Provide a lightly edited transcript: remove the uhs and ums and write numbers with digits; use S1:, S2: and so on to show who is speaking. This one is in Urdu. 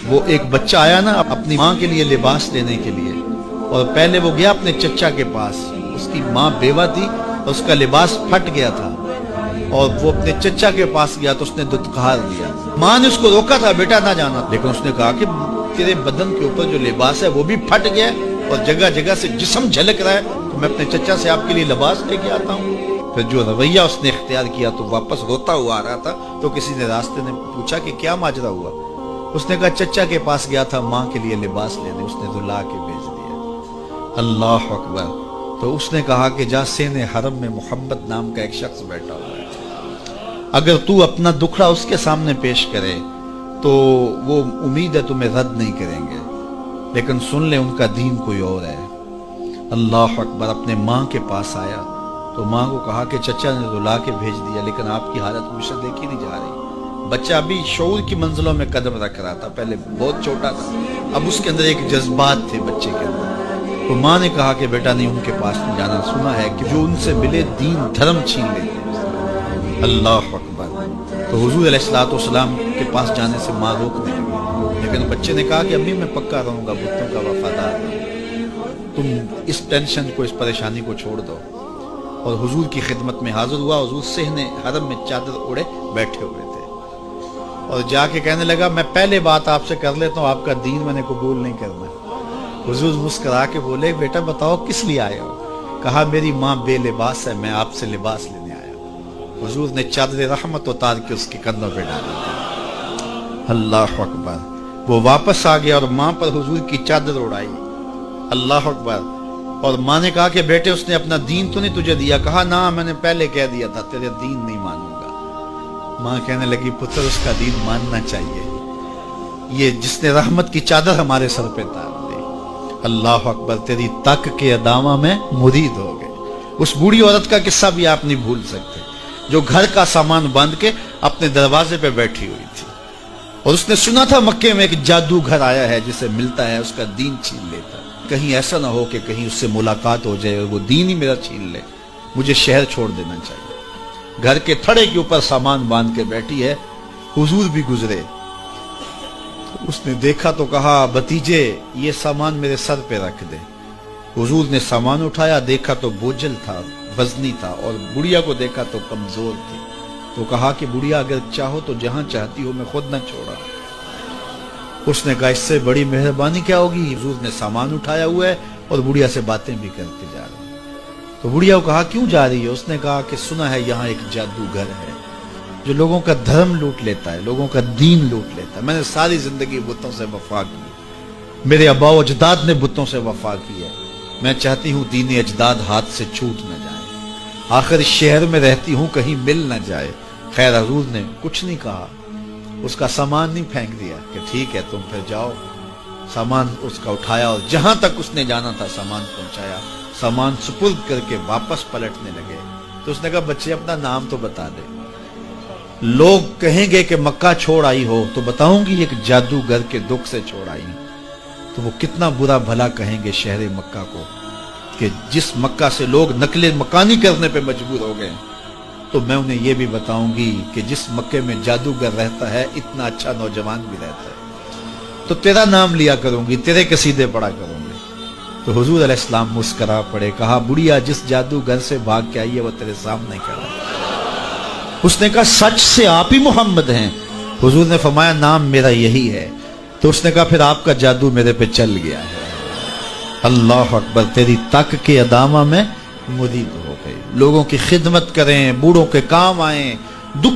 S1: وہ ایک بچہ آیا نا اپنی ماں کے لیے لباس لینے کے لیے، اور پہلے وہ گیا اپنے چچا کے پاس، اس کی ماں بیوہ تھی اور اس کا لباس پھٹ گیا تھا، اور وہ اپنے چچا کے پاس گیا تو اس نے دھتکار دیا۔ ماں نے اس کو روکا تھا بیٹا نہ جانا، لیکن اس نے کہا کہ تیرے بدن کے اوپر جو لباس ہے وہ بھی پھٹ گیا اور جگہ جگہ سے جسم جھلک رہا ہے، تو میں اپنے چچا سے آپ کے لیے لباس لے کے آتا ہوں۔ پھر جو رویہ اس نے اختیار کیا تو واپس روتا ہوا آ رہا تھا، تو کسی نے راستے نے پوچھا کہ کیا ماجرا ہوا؟ اس نے کہا چچا کے پاس گیا تھا ماں کے لیے لباس لینے، اس نے تو لا کے بھیج دیا۔ اللہ اکبر۔ تو اس نے کہا کہ جا سین حرم میں محمد نام کا ایک شخص بیٹھا ہوا ہے، اگر تو اپنا دکھڑا اس کے سامنے پیش کرے تو وہ امید ہے تمہیں رد نہیں کریں گے، لیکن سن لے ان کا دین کوئی اور ہے۔ اللہ اکبر۔ اپنے ماں کے پاس آیا تو ماں کو کہا کہ چچا نے تو لا کے بھیج دیا، لیکن آپ کی حالت مجھ سے دیکھی نہیں جا رہی۔ بچہ ابھی شعور کی منزلوں میں قدم رکھ رہا تھا، پہلے بہت چھوٹا تھا، اب اس کے اندر ایک جذبات تھے بچے کے اندر۔ تو ماں نے کہا کہ بیٹا نہیں ان کے پاس نہیں جانا، سنا ہے کہ جو ان سے ملے دین دھرم چھین لیتے ہیں۔ اللہ اکبر۔ تو حضور علیہ السلام کے پاس جانے سے ماں روکنے لگی، لیکن بچے نے کہا کہ امی میں پکا رہوں گا، بتوں کا وفادار ہوں، تم اس ٹینشن کو اس پریشانی کو چھوڑ دو۔ اور حضور کی خدمت میں حاضر ہوا۔ حضور صحن حرم میں چادر اوڑے بیٹھے ہوئے تھے، اور جا کے کہنے لگا میں پہلے بات آپ سے کر لیتا ہوں، آپ کا دین میں نے قبول نہیں کرنا۔ حضور مسکرا کے بولے بیٹا بتاؤ کس لیے آئے ہو؟ کہا میری ماں بے لباس ہے، میں آپ سے لباس لینے آیا ہوں۔ حضور نے چادر رحمت اتار کے اس کے کندھوں پہ ڈال دی۔ اللہ اکبر۔ وہ واپس آ گیا اور ماں پر حضور کی چادر اڑائی۔ اللہ اکبر۔ اور ماں نے کہا کہ بیٹے اس نے اپنا دین تو نہیں تجھے دیا؟ کہا نہ میں نے پہلے کہہ دیا تھا تیرے دین نہیں مانوں گا۔ ماں کہنے لگی پتر اس کا دین ماننا چاہیے، یہ جس نے رحمت کی چادر ہمارے سر پہ تار دی۔ اللہ اکبر۔ تیری تک کے ادامہ میں مرید ہو گئے۔ اس بوڑھی عورت کا قصہ بھی آپ نہیں بھول سکتے، جو گھر کا سامان باندھ کے اپنے دروازے پہ بیٹھی ہوئی تھی، اور اس نے سنا تھا مکے میں ایک جادوگر آیا ہے جسے ملتا ہے اس کا دین چھین لیتا ہے، کہیں ایسا نہ ہو کہ کہیں اس سے ملاقات ہو جائے اور وہ دین ہی میرا چھین لے، مجھے شہر چھوڑ دینا چاہیے۔ گھر کے تھڑے کے اوپر سامان باندھ کے بیٹھی ہے، حضور بھی گزرے، اس نے دیکھا تو کہا بھتیجے یہ سامان میرے سر پہ رکھ دے۔ حضور نے سامان اٹھایا، دیکھا تو بوجھل تھا، وزنی تھا، اور بڑھیا کو دیکھا تو کمزور تھی، تو کہا کہ بڑھیا اگر چاہو تو جہاں چاہتی ہو میں خود نہ چھوڑا۔ اس نے کہا اس سے بڑی مہربانی کیا ہوگی؟ حضور نے سامان اٹھایا ہوا ہے اور بڑھیا سے باتیں بھی کرتے جا رہے ہیں۔ تو بڑھیا کو کہا کیوں جا رہی ہے؟ اس نے کہا کہ سنا ہے یہاں ایک جادوگر ہے جو لوگوں کا دھرم لوٹ لیتا ہے، لوگوں کا دین لوٹ لیتا ہے۔ میں نے ساری زندگی بتوں سے وفا کی، میرے آباء و اجداد نے بتوں سے وفا کی ہے، میں چاہتی ہوں دین اجداد ہاتھ سے چھوٹ نہ جائے، آخر اس شہر میں رہتی ہوں کہیں مل نہ جائے۔ خیر حضور نے کچھ نہیں کہا، اس کا سامان نہیں پھینک دیا کہ ٹھیک ہے تم پھر جاؤ۔ سامان اس کا اٹھایا اور جہاں تک اس نے جانا تھا سامان پہنچایا، سامان سپرد کر کے واپس پلٹنے لگے۔ تو اس نے کہا بچے اپنا نام تو بتا دے، لوگ کہیں گے کہ مکہ چھوڑ آئی ہو تو بتاؤں گی ایک جادوگر کے دکھ سے چھوڑ آئی ہوں، تو وہ کتنا برا بھلا کہیں گے شہر مکہ کو کہ جس مکہ سے لوگ نقل مکانی کرنے پہ مجبور ہو گئے، تو میں انہیں یہ بھی بتاؤں گی کہ جس مکے میں جادوگر رہتا ہے اتنا اچھا نوجوان بھی رہتا ہے، تو تیرا نام لیا کروں گی، تیرے قصیدے پڑھا کروں گی۔ تو حضور علیہ السلام مسکرا پڑے، کہا بڑھیا جس جادوگر سے بھاگ کے آئی ہے وہ تیرے سامنے کھڑا ہے۔ اس نے کہا سچ سے آپ ہی محمد ہیں؟ حضور نے فرمایا نام میرا یہی ہے۔ تو اس نے کہا پھر آپ کا جادو میرے پہ چل گیا ہے۔ اللہ اکبر۔ تیری تک کے ادامہ میں مرید ہو گئی، لوگوں کی خدمت کریں، بوڑھوں کے کام آئیں، دکھ